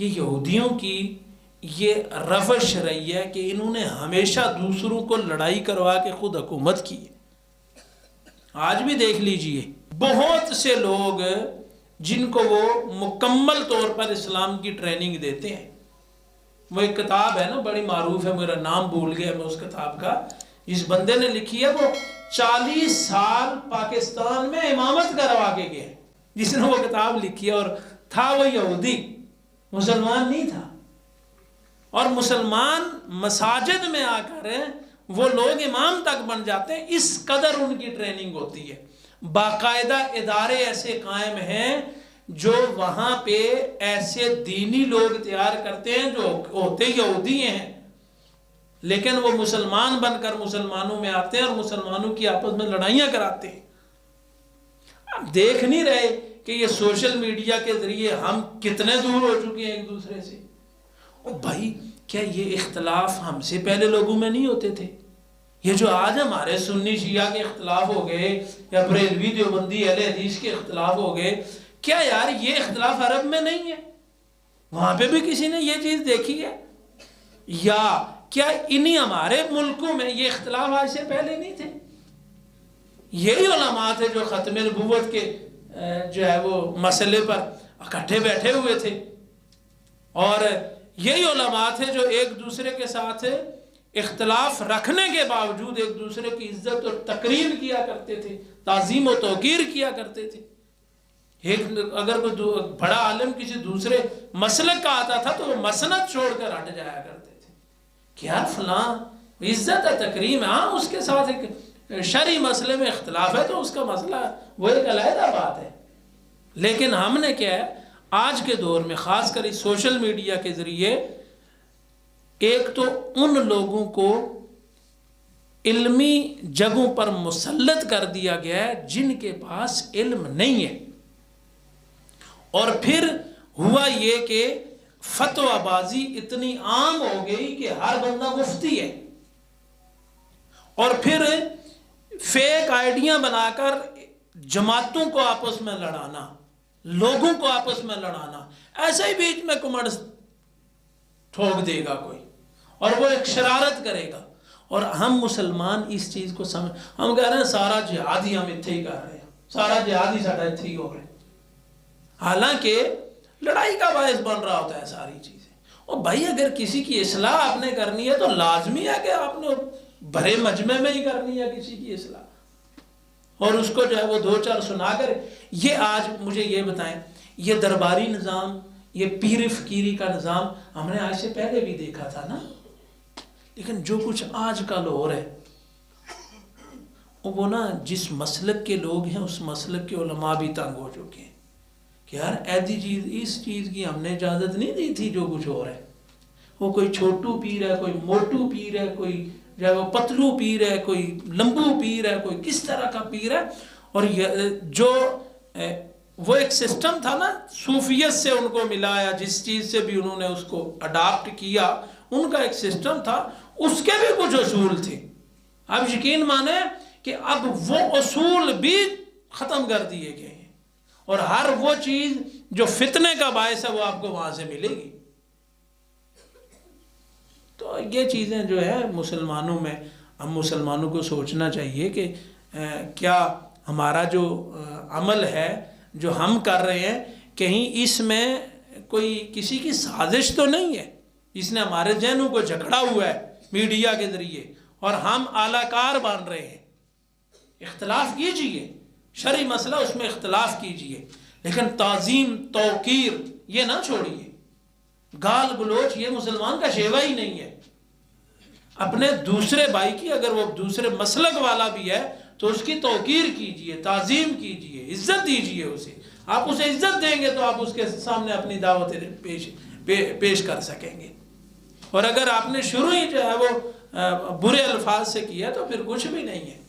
یہ یہودیوں کی یہ روش رہی ہے کہ انہوں نے ہمیشہ دوسروں کو لڑائی کروا کے خود حکومت کی ہے۔ آج بھی دیکھ لیجئے بہت سے لوگ جن کو وہ مکمل طور پر اسلام کی ٹریننگ دیتے ہیں، وہ ایک کتاب ہے نا بڑی معروف ہے، میرا نام بھول گیا میں اس کتاب کا، جس بندے نے لکھی ہے وہ 40 سال پاکستان میں امامت کروا کے گیا، جس نے وہ کتاب لکھی ہے، اور تھا وہ یہودی، مسلمان نہیں تھا، اور مسلمان مساجد میں آ کر وہ لوگ امام تک بن جاتے ہیں، اس قدر ان کی ٹریننگ ہوتی ہے۔ باقاعدہ ادارے ایسے قائم ہیں جو وہاں پہ ایسے دینی لوگ تیار کرتے ہیں جو ہوتے یہودی ہیں، لیکن وہ مسلمان بن کر مسلمانوں میں آتے ہیں اور مسلمانوں کی آپس میں لڑائیاں کراتے ہیں۔ آپ دیکھ نہیں رہے کہ یہ سوشل میڈیا کے ذریعے ہم کتنے دور ہو چکے ہیں ایک دوسرے سے؟ اور بھائی کیا یہ اختلاف ہم سے پہلے لوگوں میں نہیں ہوتے تھے؟ یہ جو آج ہمارے سنی شیعہ کے اختلاف ہو گئے یا بریلوی دیوبندی اہل حدیث کے اختلاف ہو گئے، کیا یار یہ اختلاف عرب میں نہیں ہے؟ وہاں پہ بھی کسی نے یہ چیز دیکھی ہے؟ یا کیا انہی ہمارے ملکوں میں یہ اختلاف آج سے پہلے نہیں تھے؟ یہی علماء تھے جو ختم نبوت کے جو ہے وہ مسئلے پر اکٹھے بیٹھے ہوئے تھے، اور یہی علماء تھے جو ایک دوسرے کے ساتھ اختلاف رکھنے کے باوجود ایک دوسرے کی عزت اور تقریر کیا کرتے تھے، تعظیم و توقیر کیا کرتے تھے۔ اگر کوئی بڑا عالم کسی دوسرے مسلک کا آتا تھا تو وہ مسند چھوڑ کر ہٹ جایا کرتے تھے کہ یار فلاں عزت ہے، تکریم ہے، ہاں اس کے ساتھ ایک شرعی مسئلے میں اختلاف ہے تو اس کا مسئلہ وہ ایک علیحدہ بات ہے۔ لیکن ہم نے کیا ہے آج کے دور میں خاص کر اس سوشل میڈیا کے ذریعے ایک تو ان لوگوں کو علمی جگہوں پر مسلط کر دیا گیا ہے جن کے پاس علم نہیں ہے، اور پھر ہوا یہ کہ فتویٰ بازی اتنی عام ہو گئی کہ ہر بندہ مفتی ہے، اور پھر فیک آئیڈیاں بنا کر جماعتوں کو آپس میں لڑانا، لوگوں کو آپس میں لڑانا، ایسے ہی بیچ میں کمڑ ٹھوک دے گا کوئی اور وہ ایک شرارت کرے گا، اور ہم مسلمان اس چیز کو ہم کہہ رہے ہیں سارا جہاد ہی ہم اتھے ہی کر رہے ہیں، سارا جہاد ہی ساڑھا اتھے ہی ہو رہے ہیں، حالانکہ لڑائی کا باعث بن رہا ہوتا ہے ساری چیزیں۔ اور بھائی اگر کسی کی اصلاح آپ نے کرنی ہے تو لازمی ہے کہ آپ نے بھرے مجمع میں ہی کرنی ہے کسی کی اصلاح، اور اس کو جو ہے وہ دو چار سنا کر۔ یہ آج مجھے یہ بتائیں، یہ درباری نظام، یہ پیر فقیری کا نظام ہم نے آج سے پہلے بھی دیکھا تھا نا، لیکن جو کچھ آج کل ہو رہا ہے وہ نا جس مسلک کے لوگ ہیں اس مسلک کے علماء بھی تنگ ہو چکے ہیں کہ یار ایسی چیز، اس چیز کی ہم نے اجازت نہیں دی تھی جو کچھ ہو رہا ہے۔ وہ کوئی چھوٹو پیر ہے، کوئی موٹو پیر ہے، کوئی جو ہے وہ پتلو پیر ہے، کوئی لمبو پیر ہے، کوئی کس طرح کا پیر ہے، اور جو وہ ایک سسٹم تھا نا صوفیت سے ان کو ملا، یا جس چیز سے بھی انہوں نے اس کو اڈاپٹ کیا، ان کا ایک سسٹم تھا، اس کے بھی کچھ اصول تھے۔ اب یقین مانے کہ اب وہ اصول بھی ختم کر دیے گئے ہیں، اور ہر وہ چیز جو فتنے کا باعث ہے وہ آپ کو وہاں سے ملے گی۔ تو یہ چیزیں جو ہے مسلمانوں میں، ہم مسلمانوں کو سوچنا چاہیے کہ کیا ہمارا جو عمل ہے جو ہم کر رہے ہیں کہیں اس میں کوئی کسی کی سازش تو نہیں ہے جس نے ہمارے ذہنوں کو جکڑا ہوا ہے میڈیا کے ذریعے اور ہم اعلی کار بن رہے ہیں۔ اختلاف کیجئے، شرعی مسئلہ اس میں اختلاف کیجئے، لیکن تعظیم توقیر یہ نہ چھوڑیے، گال گلوچ یہ مسلمان کا شیوا ہی نہیں ہے۔ اپنے دوسرے بھائی کی اگر وہ دوسرے مسلک والا بھی ہے تو اس کی توقیر کیجئے، تعظیم کیجئے، عزت دیجئے اسے۔ آپ اسے عزت دیں گے تو آپ اس کے سامنے اپنی دعوت پیش کر سکیں گے، اور اگر آپ نے شروع ہی جو ہے وہ برے الفاظ سے کیا تو پھر کچھ بھی نہیں ہے۔